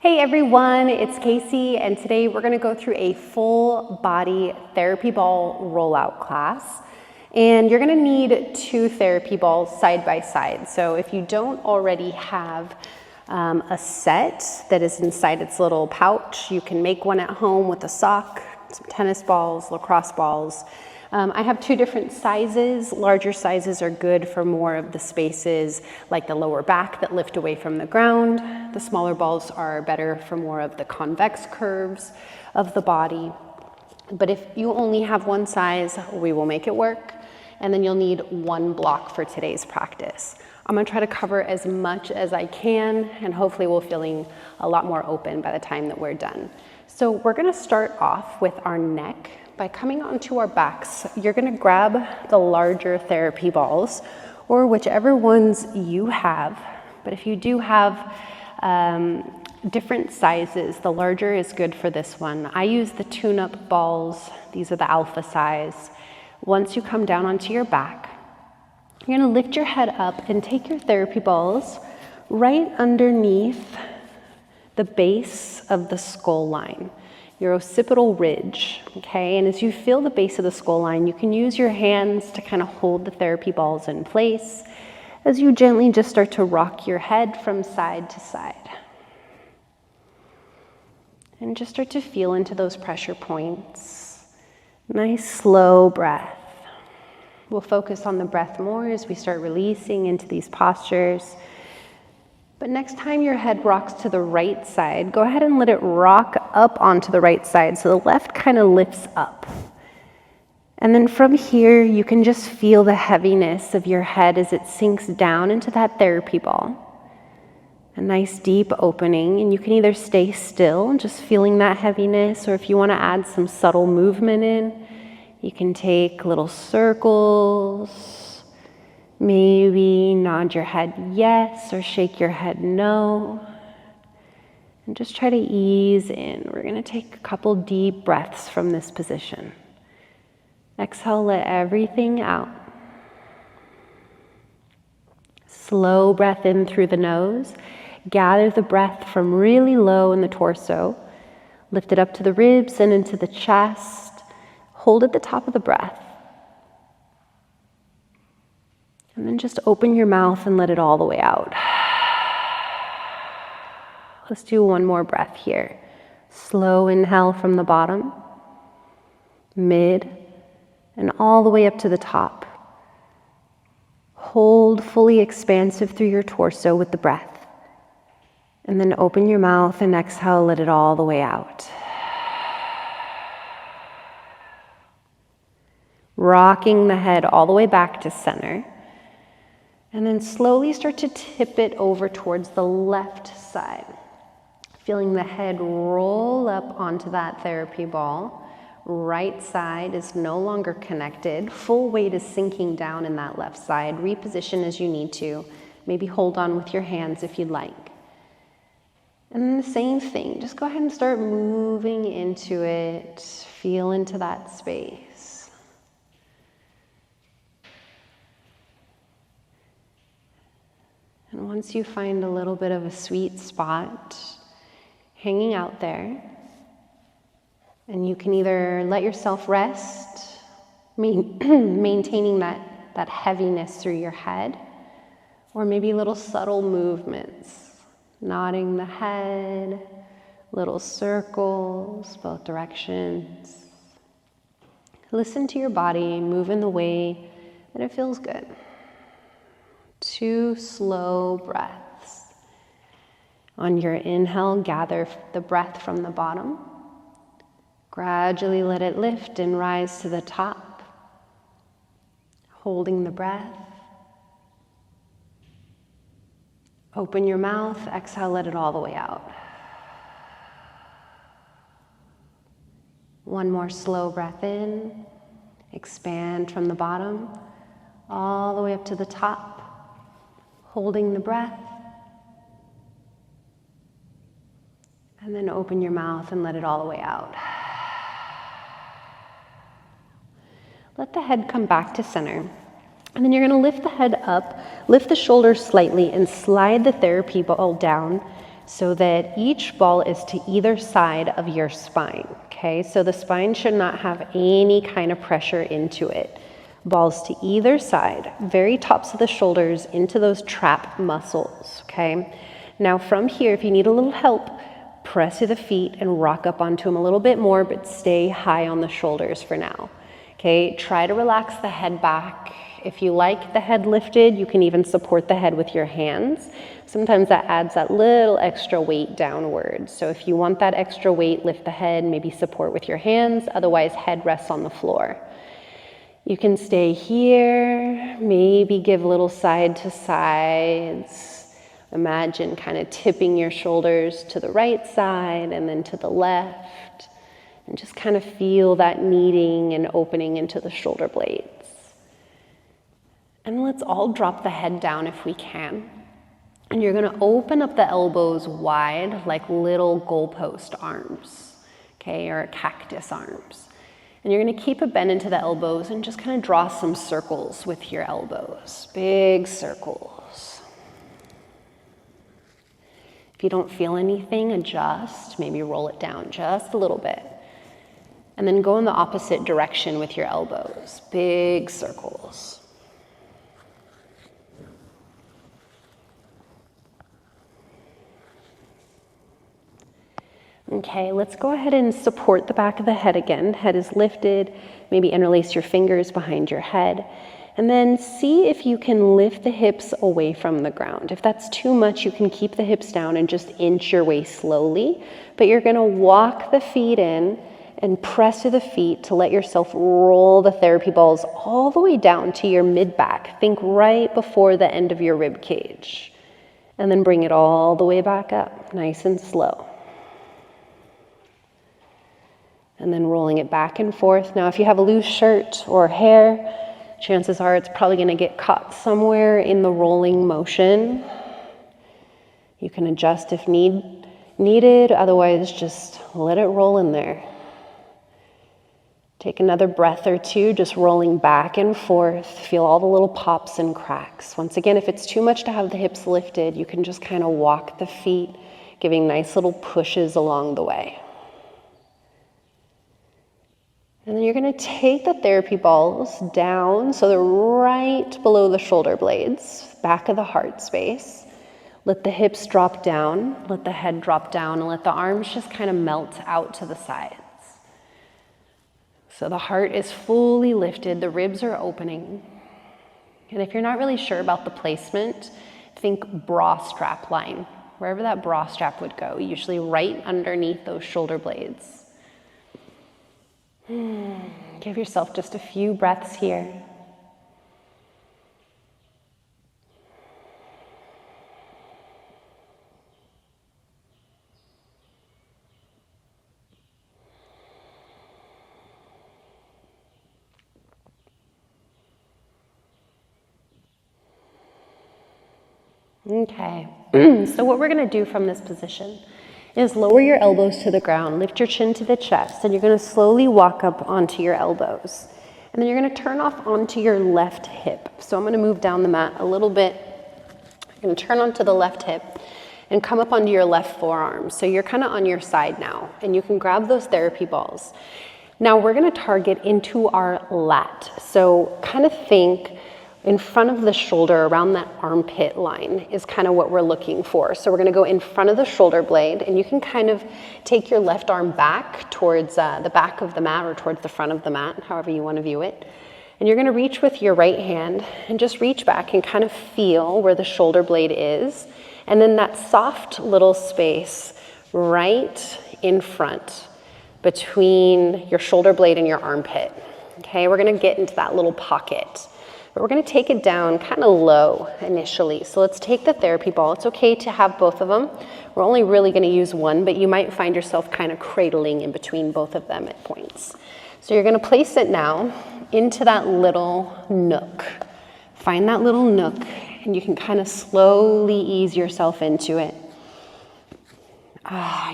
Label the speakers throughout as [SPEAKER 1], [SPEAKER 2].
[SPEAKER 1] Hey everyone, it's Casey, and today we're going to go through a full body therapy ball rollout class. And you're going to need 2 therapy balls side by side. So if you don't already have a set that is inside its little pouch, you can make one at home with a sock, some tennis balls, lacrosse balls. I have 2 different sizes. Larger sizes are good for more of the spaces like the lower back that lift away from the ground. The smaller balls are better for more of the convex curves of the body. But if you only have one size, we will make it work. And then you'll need 1 block for today's practice. I'm gonna try to cover as much as I can, and hopefully we're feeling a lot more open by the time that we're done. So we're gonna start off with our neck. By coming onto our backs, you're gonna grab the larger therapy balls, or whichever ones you have. But if you do have different sizes, the larger is good for this one. I use the tune-up balls. These are the alpha size. Once you come down onto your back, you're gonna lift your head up and take your therapy balls right underneath the base of the skull line, your occipital ridge, okay? And as you feel the base of the skull line, you can use your hands to kind of hold the therapy balls in place as you gently just start to rock your head from side to side. And just start to feel into those pressure points. Nice slow breath. We'll focus on the breath more as we start releasing into these postures. But next time your head rocks to the right side, go ahead and let it rock up onto the right side so the left kind of lifts up. And then from here, you can just feel the heaviness of your head as it sinks down into that therapy ball. A nice deep opening, and you can either stay still, just feeling that heaviness, or if you want to add some subtle movement in, you can take little circles. Maybe nod your head yes or shake your head no. And just try to ease in. We're going to take a couple deep breaths from this position. Exhale, let everything out. Slow breath in through the nose. Gather the breath from really low in the torso. Lift it up to the ribs and into the chest. Hold at the top of the breath. And then just open your mouth and let it all the way out. Let's do one more breath here. Slow inhale from the bottom, mid, and all the way up to the top. Hold fully expansive through your torso with the breath. And then open your mouth and exhale, let it all the way out. Rocking the head all the way back to center. And then slowly start to tip it over towards the left side. Feeling the head roll up onto that therapy ball. Right side is no longer connected. Full weight is sinking down in that left side. Reposition as you need to. Maybe hold on with your hands if you'd like. And then the same thing. Just go ahead and start moving into it. Feel into that space. And once you find a little bit of a sweet spot hanging out there, and you can either let yourself rest, maintaining that heaviness through your head, or maybe little subtle movements, nodding the head, little circles, both directions. Listen to your body, move in the way that it feels good. 2 slow breaths. On your inhale, gather the breath from the bottom. Gradually let it lift and rise to the top. Holding the breath. Open your mouth, exhale, let it all the way out. One more slow breath in. Expand from the bottom all the way up to the top. Holding the breath. And then open your mouth and let it all the way out. Let the head come back to center. And then you're going to lift the head up, lift the shoulders slightly, and slide the therapy ball down so that each ball is to either side of your spine, okay? So the spine should not have any kind of pressure into it. Balls to either side, very tops of the shoulders into those trap muscles, okay? Now from here, if you need a little help, press through the feet and rock up onto them a little bit more, but stay high on the shoulders for now, okay? Try to relax the head back. If you like the head lifted, you can even support the head with your hands. Sometimes that adds that little extra weight downwards. So if you want that extra weight, lift the head, maybe support with your hands, otherwise head rests on the floor. You can stay here, maybe give little side to sides. Imagine kind of tipping your shoulders to the right side and then to the left. And just kind of feel that kneading and opening into the shoulder blades. And let's all drop the head down if we can. And you're gonna open up the elbows wide like little goalpost arms, okay, or cactus arms. And you're gonna keep a bend into the elbows and just kind of draw some circles with your elbows, big circles. If you don't feel anything, adjust, maybe roll it down just a little bit. And then go in the opposite direction with your elbows, big circles. Okay, let's go ahead and support the back of the head again. Head is lifted, maybe interlace your fingers behind your head. And then see if you can lift the hips away from the ground. If that's too much, you can keep the hips down and just inch your way slowly. But you're gonna walk the feet in and press through the feet to let yourself roll the therapy balls all the way down to your mid-back. Think right before the end of your rib cage. And then bring it all the way back up, nice and slow. And then rolling it back and forth. Now, if you have a loose shirt or hair, chances are it's probably gonna get caught somewhere in the rolling motion. You can adjust if needed, otherwise just let it roll in there. Take another breath or two, just rolling back and forth. Feel all the little pops and cracks. Once again, if it's too much to have the hips lifted, you can just kind of walk the feet, giving nice little pushes along the way. And then you're gonna take the therapy balls down so they're right below the shoulder blades, back of the heart space. Let the hips drop down, let the head drop down, and let the arms just kind of melt out to the sides. So the heart is fully lifted, the ribs are opening. And if you're not really sure about the placement, think bra strap line, wherever that bra strap would go, usually right underneath those shoulder blades. Give yourself just a few breaths here. Okay, so what we're gonna do from this position is lower your elbows to the ground, lift your chin to the chest, and you're gonna slowly walk up onto your elbows. And then you're gonna turn off onto your left hip. So I'm gonna move down the mat a little bit. You're gonna turn onto the left hip and come up onto your left forearm. So you're kind of on your side now, and you can grab those therapy balls. Now we're gonna target into our lat. So kind of think in front of the shoulder, around that armpit line is kind of what we're looking for. So we're gonna go in front of the shoulder blade, and you can kind of take your left arm back towards the back of the mat or towards the front of the mat, however you wanna view it. And you're gonna reach with your right hand and just reach back and kind of feel where the shoulder blade is. And then that soft little space right in front between your shoulder blade and your armpit. Okay, we're gonna get into that little pocket. But we're gonna take it down kind of low initially. So let's take the therapy ball. It's okay to have both of them. We're only really gonna use one, but you might find yourself kind of cradling in between both of them at points. So you're gonna place it now into that little nook. Find that little nook, and you can kind of slowly ease yourself into it.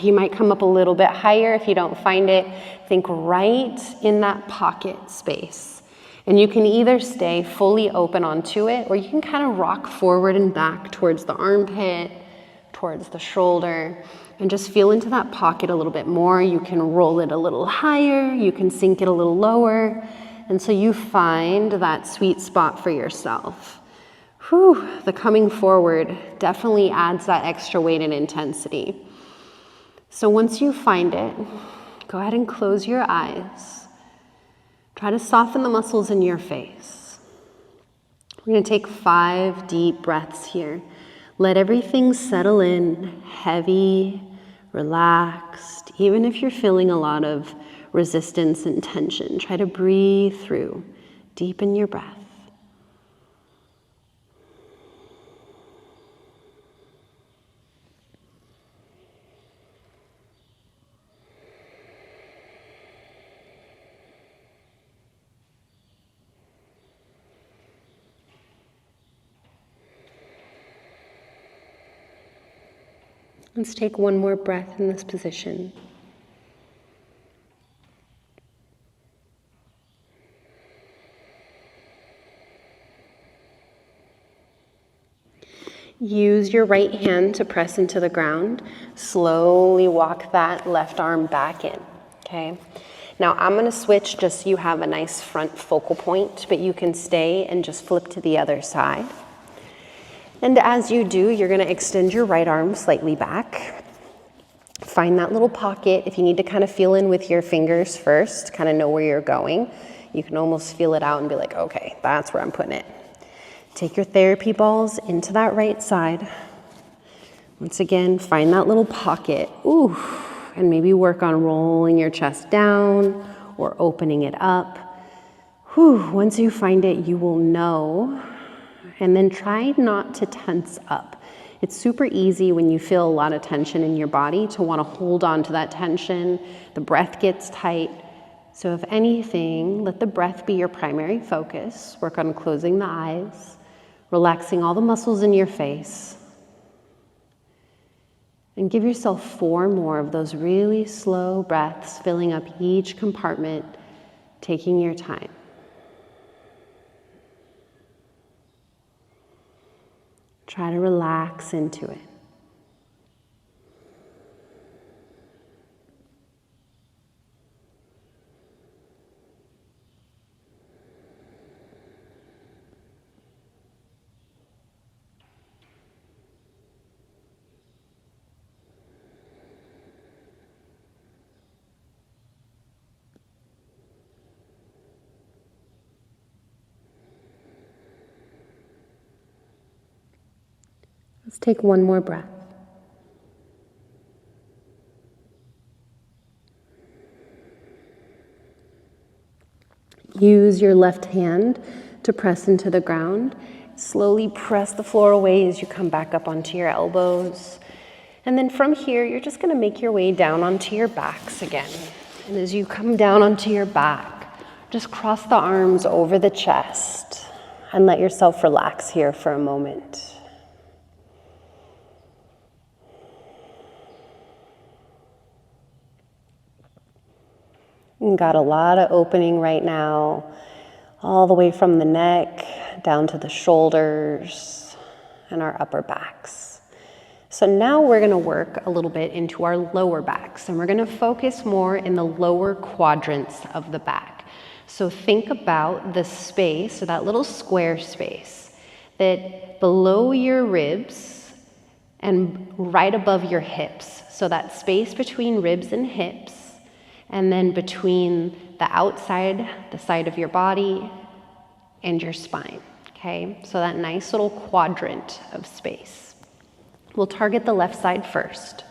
[SPEAKER 1] You might come up a little bit higher if you don't find it. Think right in that pocket space. And you can either stay fully open onto it, or you can kind of rock forward and back towards the armpit, towards the shoulder, and just feel into that pocket a little bit more. You can roll it a little higher, you can sink it a little lower, and so you find that sweet spot for yourself. Whew, the coming forward definitely adds that extra weight and intensity. So once you find it, go ahead and close your eyes. Try to soften the muscles in your face. We're going to take 5 deep breaths here. Let everything settle in, heavy, relaxed. Even if you're feeling a lot of resistance and tension, try to breathe through. Deepen your breath. Let's take one more breath in this position. Use your right hand to press into the ground. Slowly walk that left arm back in, okay? Now I'm gonna switch just so you have a nice front focal point, but you can stay and just flip to the other side. And as you do, you're gonna extend your right arm slightly back. Find that little pocket. If you need to kind of feel in with your fingers first, kind of know where you're going, you can almost feel it out and be like, okay, that's where I'm putting it. Take your therapy balls into that right side. Once again, find that little pocket. Ooh, and maybe work on rolling your chest down or opening it up. Whew, once you find it, you will know. And then try not to tense up. It's super easy when you feel a lot of tension in your body to want to hold on to that tension. The breath gets tight. So if anything, let the breath be your primary focus. Work on closing the eyes, relaxing all the muscles in your face. And give yourself 4 more of those really slow breaths, filling up each compartment, taking your time. Try to relax into it. Let's take one more breath. Use your left hand to press into the ground. Slowly press the floor away as you come back up onto your elbows. And then from here, you're just going to make your way down onto your backs again. And as you come down onto your back, just cross the arms over the chest and let yourself relax here for a moment. Got a lot of opening right now, all the way from the neck down to the shoulders and our upper backs. So now we're going to work a little bit into our lower backs, and we're going to focus more in the lower quadrants of the back. So think about the space, or that little square space, that below your ribs and right above your hips. So that space between ribs and hips, and then between the outside, the side of your body, and your spine, okay? So that nice little quadrant of space. We'll target the left side first.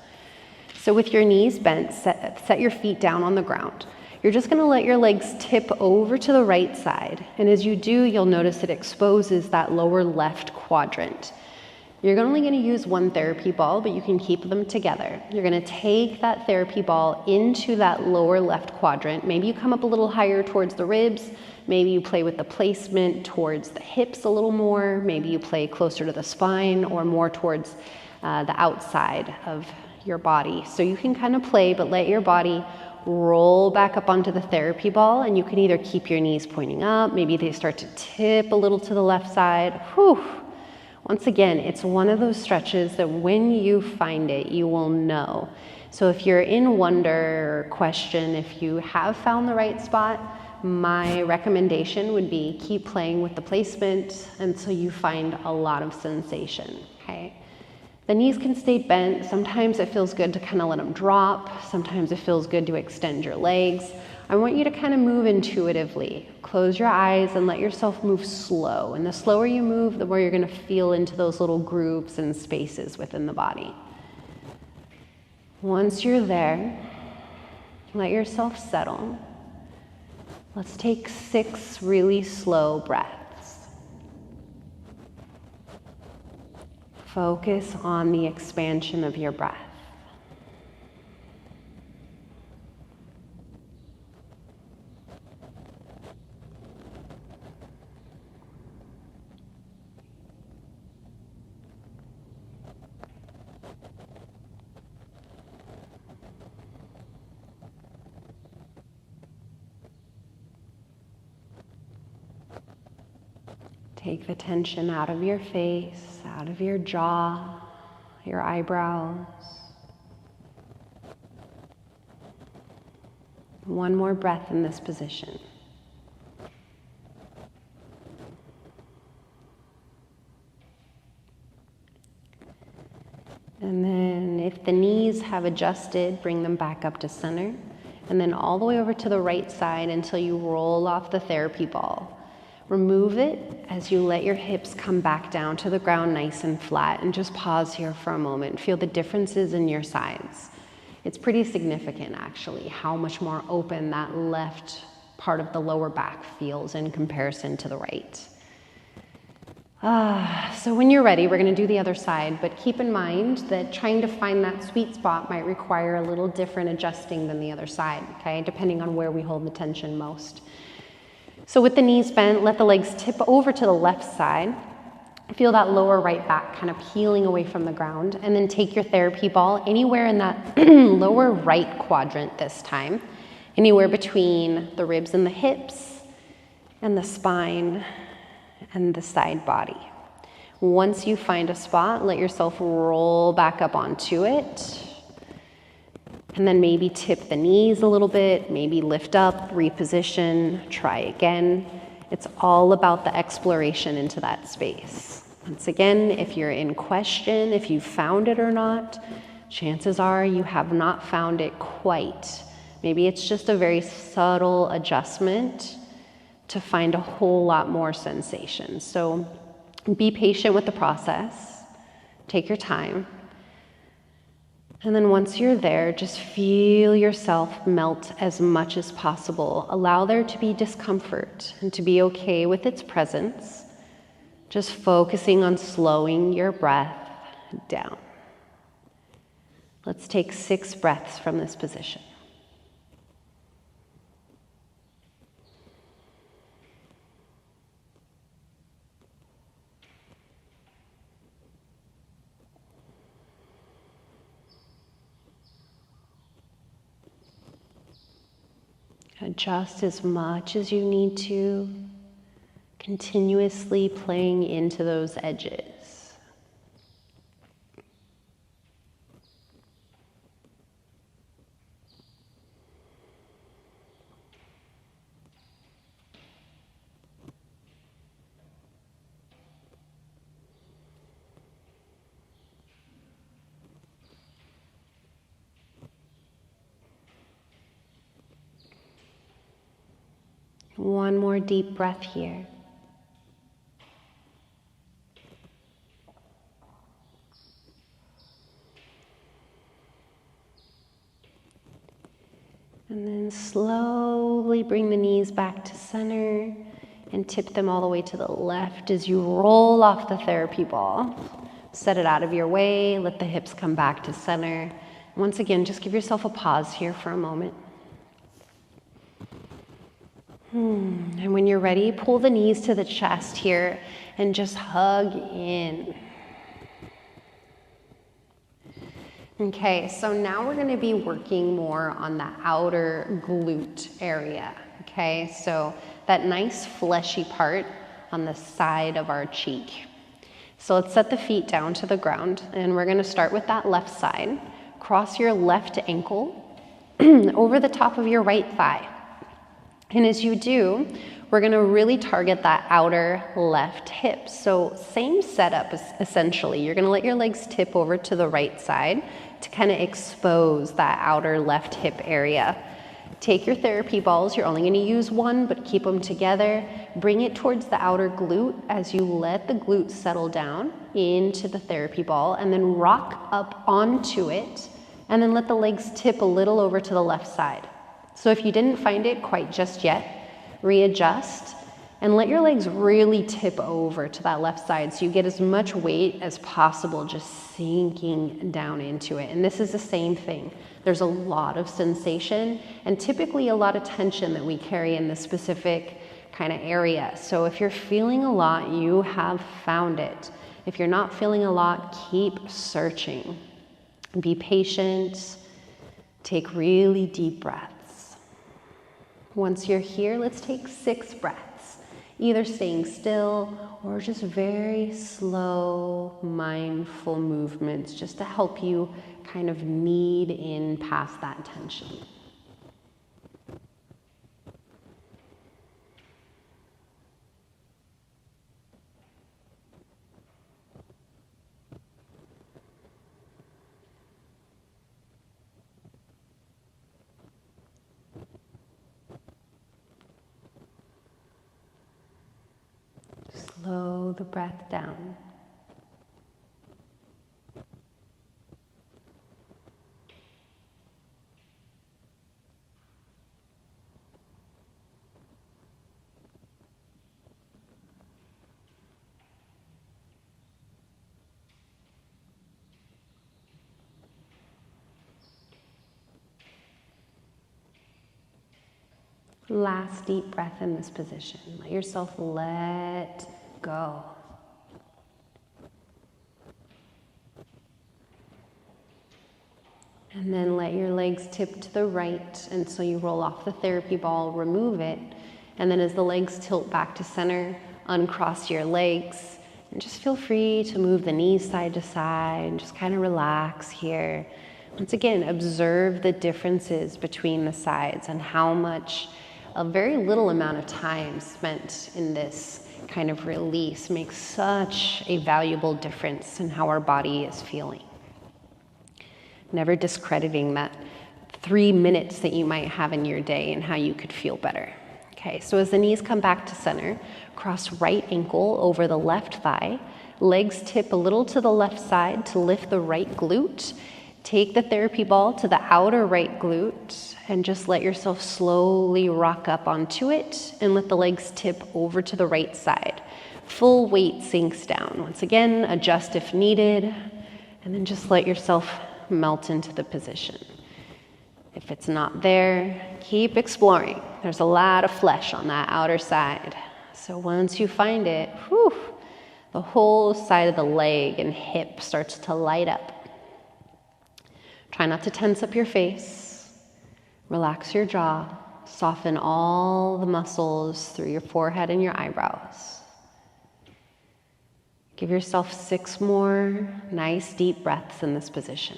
[SPEAKER 1] So with your knees bent, set your feet down on the ground. You're just gonna let your legs tip over to the right side, and as you do, you'll notice it exposes that lower left quadrant. You're only going to use one therapy ball, but you can keep them together. You're going to take that therapy ball into that lower left quadrant. Maybe you come up a little higher towards the ribs. Maybe you play with the placement towards the hips a little more. Maybe you play closer to the spine or more towards the outside of your body. So you can kind of play, but let your body roll back up onto the therapy ball, and you can either keep your knees pointing up. Maybe they start to tip a little to the left side. Whew. Once again, it's one of those stretches that when you find it, you will know. So if you're in wonder or question if you have found the right spot, my recommendation would be keep playing with the placement until you find a lot of sensation, okay? The knees can stay bent. Sometimes it feels good to kind of let them drop. Sometimes it feels good to extend your legs. I want you to kind of move intuitively. Close your eyes and let yourself move slow. And the slower you move, the more you're going to feel into those little grooves and spaces within the body. Once you're there, let yourself settle. Let's take 6 really slow breaths. Focus on the expansion of your breath. Take the tension out of your face, out of your jaw, your eyebrows. One more breath in this position. And then if the knees have adjusted, bring them back up to center. And then all the way over to the right side until you roll off the therapy ball. Remove it as you let your hips come back down to the ground nice and flat, and just pause here for a moment. Feel the differences in your sides. It's pretty significant actually how much more open that left part of the lower back feels in comparison to the right. So when you're ready, we're going to do the other side, but keep in mind that trying to find that sweet spot might require a little different adjusting than the other side, okay, depending on where we hold the tension most. So with the knees bent, let the legs tip over to the left side. Feel that lower right back kind of peeling away from the ground, and then take your therapy ball anywhere in that lower right quadrant this time, anywhere between the ribs and the hips and the spine and the side body. Once you find a spot, let yourself roll back up onto it. And then maybe tip the knees a little bit, maybe lift up, reposition, try again. It's all about the exploration into that space. Once again, if you're in question, if you found it or not, chances are you have not found it quite. Maybe it's just a very subtle adjustment to find a whole lot more sensation. So be patient with the process. Take your time. And then once you're there, just feel yourself melt as much as possible. Allow there to be discomfort and to be okay with its presence. Just focusing on slowing your breath down. Let's take 6 breaths from this position. Adjust as much as you need to, continuously playing into those edges. One more deep breath here. And then slowly bring the knees back to center and tip them all the way to the left as you roll off the therapy ball. Set it out of your way, let the hips come back to center. Once again, just give yourself a pause here for a moment. And when you're ready, pull the knees to the chest here and just hug in. Okay, so now we're going to be working more on the outer glute area. Okay, so that nice fleshy part on the side of our cheek. So let's set the feet down to the ground, and we're going to start with that left side. Cross your left ankle over the top of your right thigh. And as you do, we're going to really target that outer left hip. So same setup essentially. You're going to let your legs tip over to the right side to kind of expose that outer left hip area. Take your therapy balls. You're only going to use one, but keep them together. Bring it towards the outer glute as you let the glute settle down into the therapy ball, and then rock up onto it, and then let the legs tip a little over to the left side. So if you didn't find it quite just yet, readjust and let your legs really tip over to that left side so you get as much weight as possible just sinking down into it. And this is the same thing. There's a lot of sensation and typically a lot of tension that we carry in this specific kind of area. So if you're feeling a lot, you have found it. If you're not feeling a lot, keep searching. Be patient. Take really deep breaths. Once you're here, let's take 6 breaths, either staying still or just very slow, mindful movements just to help you kind of knead in past that tension. Slow the breath down. Last deep breath in this position. Let yourself let go. And then let your legs tip to the right, and so you roll off the therapy ball, remove it, and then as the legs tilt back to center, uncross your legs, and just feel free to move the knees side to side, and just kind of relax here. Once again, observe the differences between the sides and how much a very little amount of time spent in this kind of release makes such a valuable difference in how our body is feeling. Never discrediting that 3 minutes that you might have in your day and how you could feel better. Okay, so as the knees come back to center, cross right ankle over the left thigh, legs tip a little to the left side to lift the right glute. Take the therapy ball to the outer right glute and just let yourself slowly rock up onto it and let the legs tip over to the right side. Full weight sinks down. Once again, adjust if needed, and then just let yourself melt into the position. If it's not there, keep exploring. There's a lot of flesh on that outer side. So once you find it, the whole side of the leg and hip starts to light up. Try not to tense up your face. Relax your jaw. Soften all the muscles through your forehead and your eyebrows. Give yourself 6 more nice deep breaths in this position.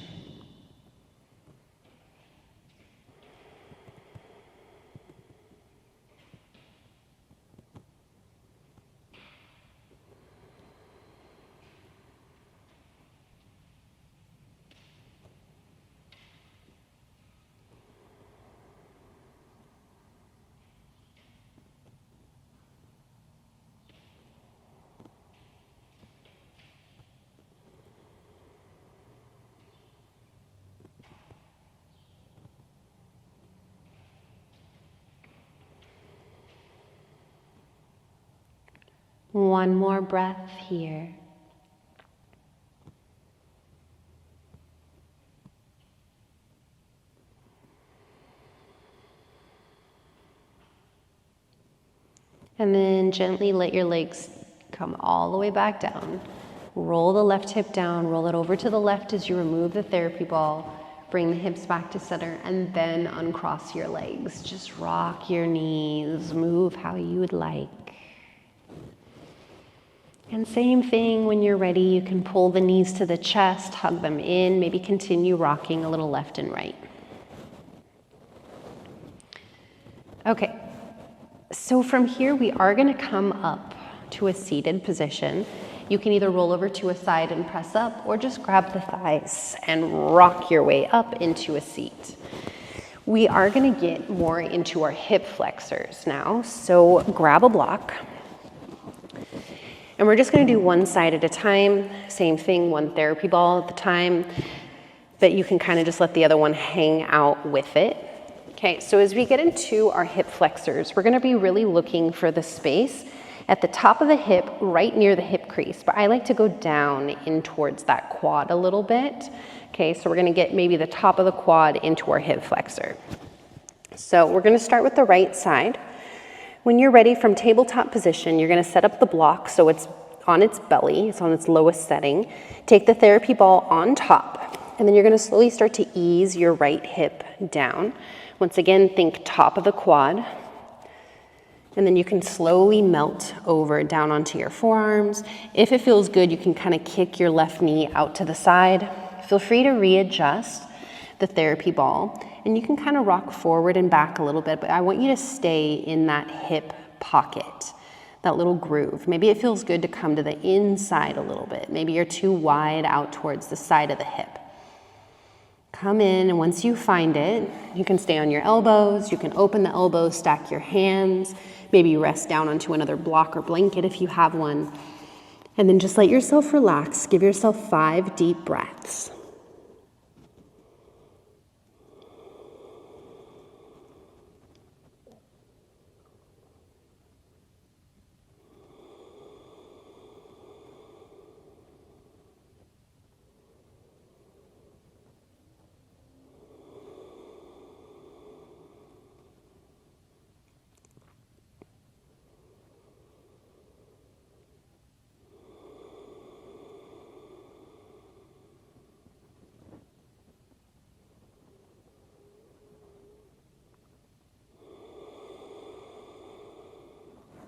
[SPEAKER 1] One more breath here. And then gently let your legs come all the way back down. Roll the left hip down, roll it over to the left as you remove the therapy ball. Bring the hips back to center and then uncross your legs. Just rock your knees, move how you would like. And same thing, when you're ready, you can pull the knees to the chest, hug them in, maybe continue rocking a little left and right. Okay, so from here we are going to come up to a seated position. You can either roll over to a side and press up, or just grab the thighs and rock your way up into a seat. We are going to get more into our hip flexors now, so grab a block. And we're just going to do one side at a time. Same thing, one therapy ball at the time, but you can kind of just let the other one hang out with it. Okay, so as we get into our hip flexors, we're going to be really looking for the space at the top of the hip, right near the hip crease, but I like to go down in towards that quad a little bit. Okay, so we're going to get maybe the top of the quad into our hip flexor. So we're going to start with the right side. When you're ready, from tabletop position, you're going to set up the block so it's on its belly, it's on its lowest setting. Take the therapy ball on top, and then you're going to slowly start to ease your right hip down. Once again, think top of the quad, and then you can slowly melt over down onto your forearms. If it feels good, you can kind of kick your left knee out to the side. Feel free to readjust the therapy ball, and you can kind of rock forward and back a little bit, but I want you to stay in that hip pocket, that little groove. Maybe it feels good to come to the inside a little bit. Maybe you're too wide out towards the side of the hip. Come in, and once you find it, you can stay on your elbows, you can open the elbows, stack your hands, maybe rest down onto another block or blanket if you have one, and then just let yourself relax. Give yourself 5 deep breaths.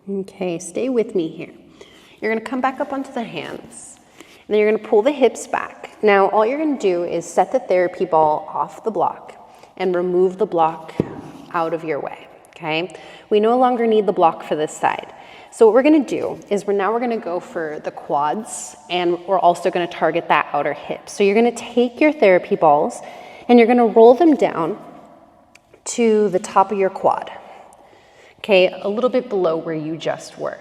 [SPEAKER 1] Okay, stay with me here. You're going to come back up onto the hands, and then you're going to pull the hips back. Now, all you're going to do is set the therapy ball off the block and remove the block out of your way, okay? We no longer need the block for this side. So what we're going to do is we're going to go for the quads, and we're also going to target that outer hip. So you're going to take your therapy balls, and you're going to roll them down to the top of your quad. Okay, a little bit below where you just were.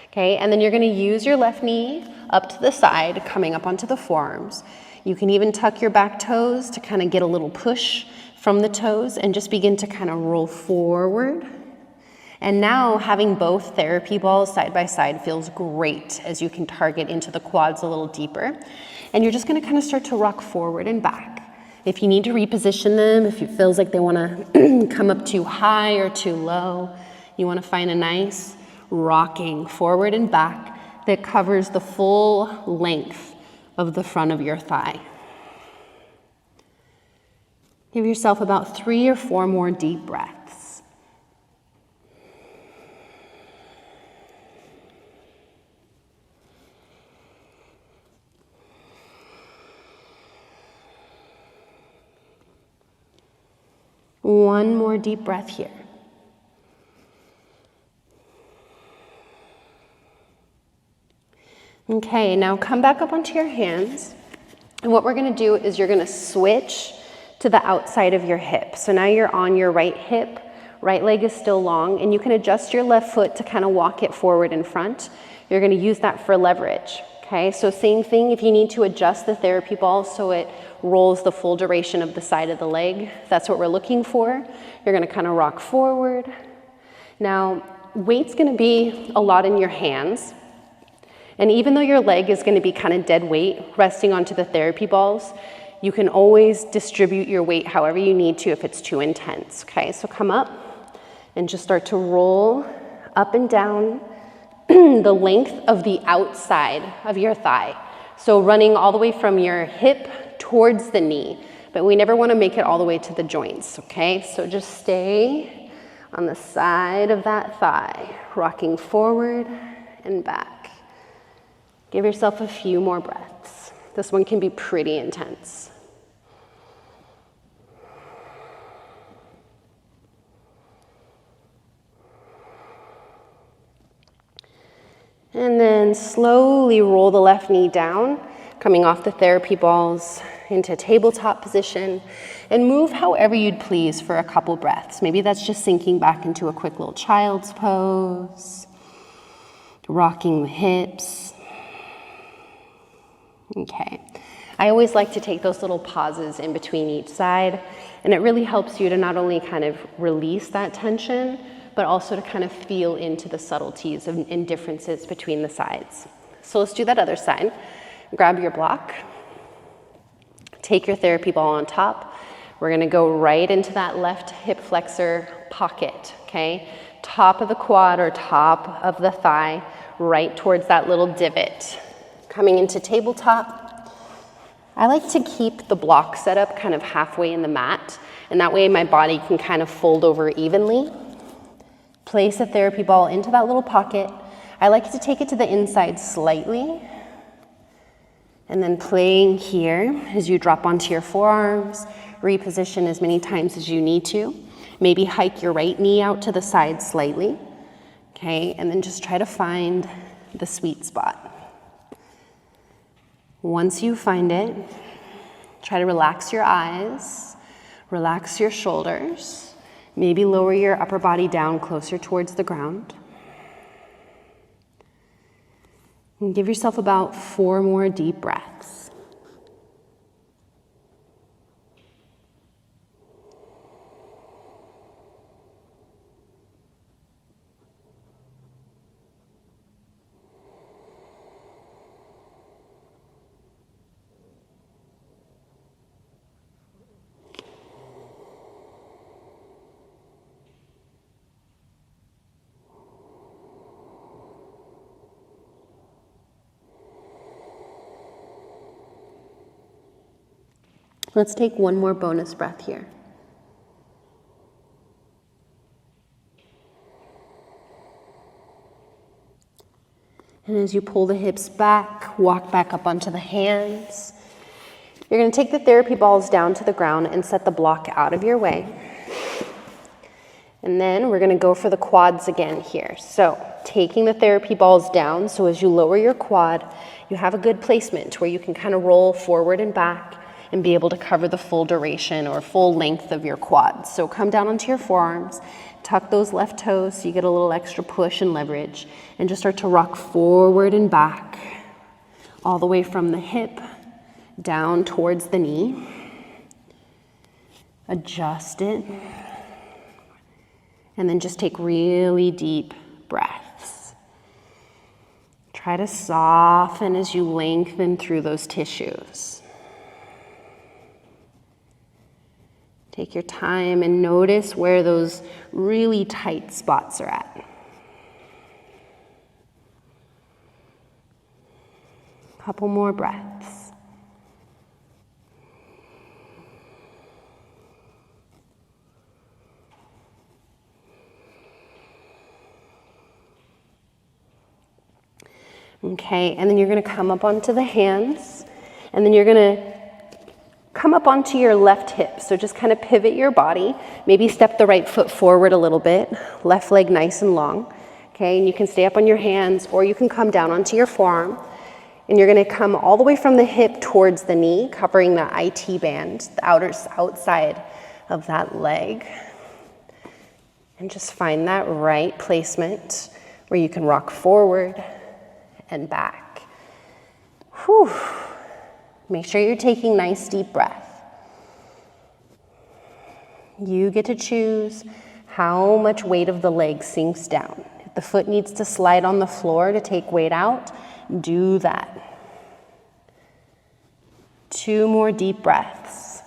[SPEAKER 1] Okay, and then you're going to use your left knee up to the side, coming up onto the forearms. You can even tuck your back toes to kind of get a little push from the toes and just begin to kind of roll forward. And now having both therapy balls side by side feels great as you can target into the quads a little deeper. And you're just going to kind of start to rock forward and back. If you need to reposition them, if it feels like they want to come up too high or too low, you want to find a nice rocking forward and back that covers the full length of the front of your thigh. Give yourself about 3 or 4 more deep breaths. One more deep breath here. Okay, now come back up onto your hands, and what we're going to do is you're going to switch to the outside of your hip. So now you're on your right hip, right leg is still long, and you can adjust your left foot to kind of walk it forward in front. You're going to use that for leverage. Okay, so same thing, if you need to adjust the therapy ball so it rolls the full duration of the side of the leg, that's what we're looking for. You're going to kind of rock forward. Now, weight's going to be a lot in your hands. And even though your leg is going to be kind of dead weight, resting onto the therapy balls, you can always distribute your weight however you need to if it's too intense. Okay, so come up and just start to roll up and down the length of the outside of your thigh. So running all the way from your hip towards the knee, but we never want to make it all the way to the joints. Okay, so just stay on the side of that thigh, rocking forward and back. Give yourself a few more breaths. This one can be pretty intense. And then slowly roll the left knee down, coming off the therapy balls into tabletop position, and move however you'd please for a couple breaths. Maybe that's just sinking back into a quick little child's pose, rocking the hips. Okay. I always like to take those little pauses in between each side, and it really helps you to not only kind of release that tension, but also to kind of feel into the subtleties and differences between the sides. So let's do that other side. Grab your block, take your therapy ball on top. We're gonna go right into that left hip flexor pocket, okay? Top of the quad or top of the thigh, right towards that little divot. Coming into tabletop. I like to keep the block set up kind of halfway in the mat, and that way my body can kind of fold over evenly. Place a therapy ball into that little pocket. I like to take it to the inside slightly. And then playing here as you drop onto your forearms, reposition as many times as you need to. Maybe hike your right knee out to the side slightly. Okay, and then just try to find the sweet spot. Once you find it, try to relax your eyes, relax your shoulders. Maybe lower your upper body down closer towards the ground. And give yourself about 4 more deep breaths. Let's take one more bonus breath here. And as you pull the hips back, walk back up onto the hands. You're going to take the therapy balls down to the ground and set the block out of your way. And then we're going to go for the quads again here. So taking the therapy balls down, so as you lower your quad, you have a good placement where you can kind of roll forward and back and be able to cover the full duration or full length of your quads. So come down onto your forearms, tuck those left toes so you get a little extra push and leverage, and just start to rock forward and back, all the way from the hip down towards the knee. Adjust it, and then just take really deep breaths. Try to soften as you lengthen through those tissues. Take your time and notice where those really tight spots are at. Couple more breaths. Okay, and then you're going to come up onto the hands, and then you're going to come up onto your left hip. So just kind of pivot your body, maybe step the right foot forward a little bit, left leg nice and long. Okay, and you can stay up on your hands, or you can come down onto your forearm, and you're going to come all the way from the hip towards the knee, covering the IT band, the outside of that leg. And just find that right placement where you can rock forward and back. Whew. Make sure you're taking nice deep breath. You get to choose how much weight of the leg sinks down. If the foot needs to slide on the floor to take weight out, do that. 2 more deep breaths.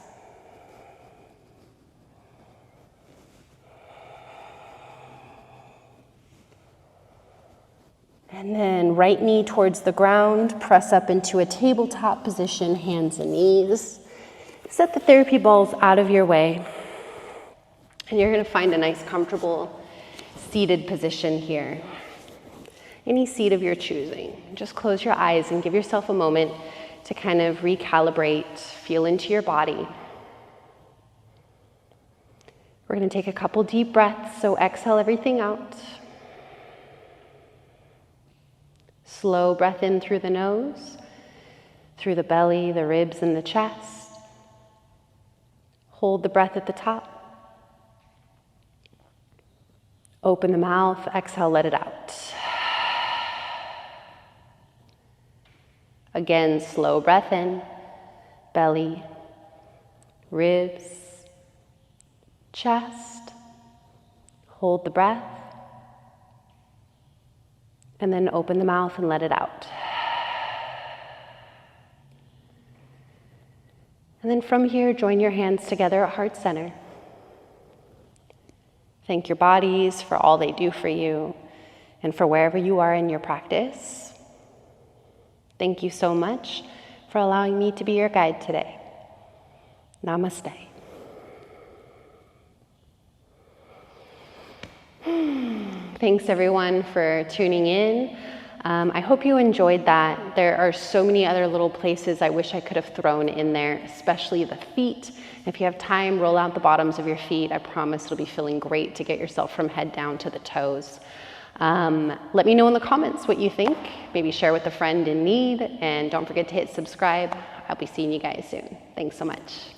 [SPEAKER 1] And then right knee towards the ground, press up into a tabletop position, hands and knees. Set the therapy balls out of your way. And you're going to find a nice, comfortable, seated position here. any seat of your choosing. Just close your eyes and give yourself a moment to kind of recalibrate, feel into your body. We're going to take a couple deep breaths, so exhale everything out. Slow breath in through the nose, through the belly, the ribs, and the chest. Hold the breath at the top. Open the mouth, exhale, let it out. Again, slow breath in, belly, ribs, chest. Hold the breath. And then open the mouth and let it out. And then from here, join your hands together at heart center. Thank your bodies for all they do for you and for wherever you are in your practice. Thank you so much for allowing me to be your guide today. Namaste. Thanks everyone for tuning in. I hope you enjoyed that. There are so many other little places I wish I could have thrown in there, especially the feet. If you have time, roll out the bottoms of your feet. I promise it'll be feeling great to get yourself from head down to the toes. Let me know in the comments what you think. Maybe share with a friend in need, and don't forget to hit subscribe. I'll be seeing you guys soon. Thanks so much.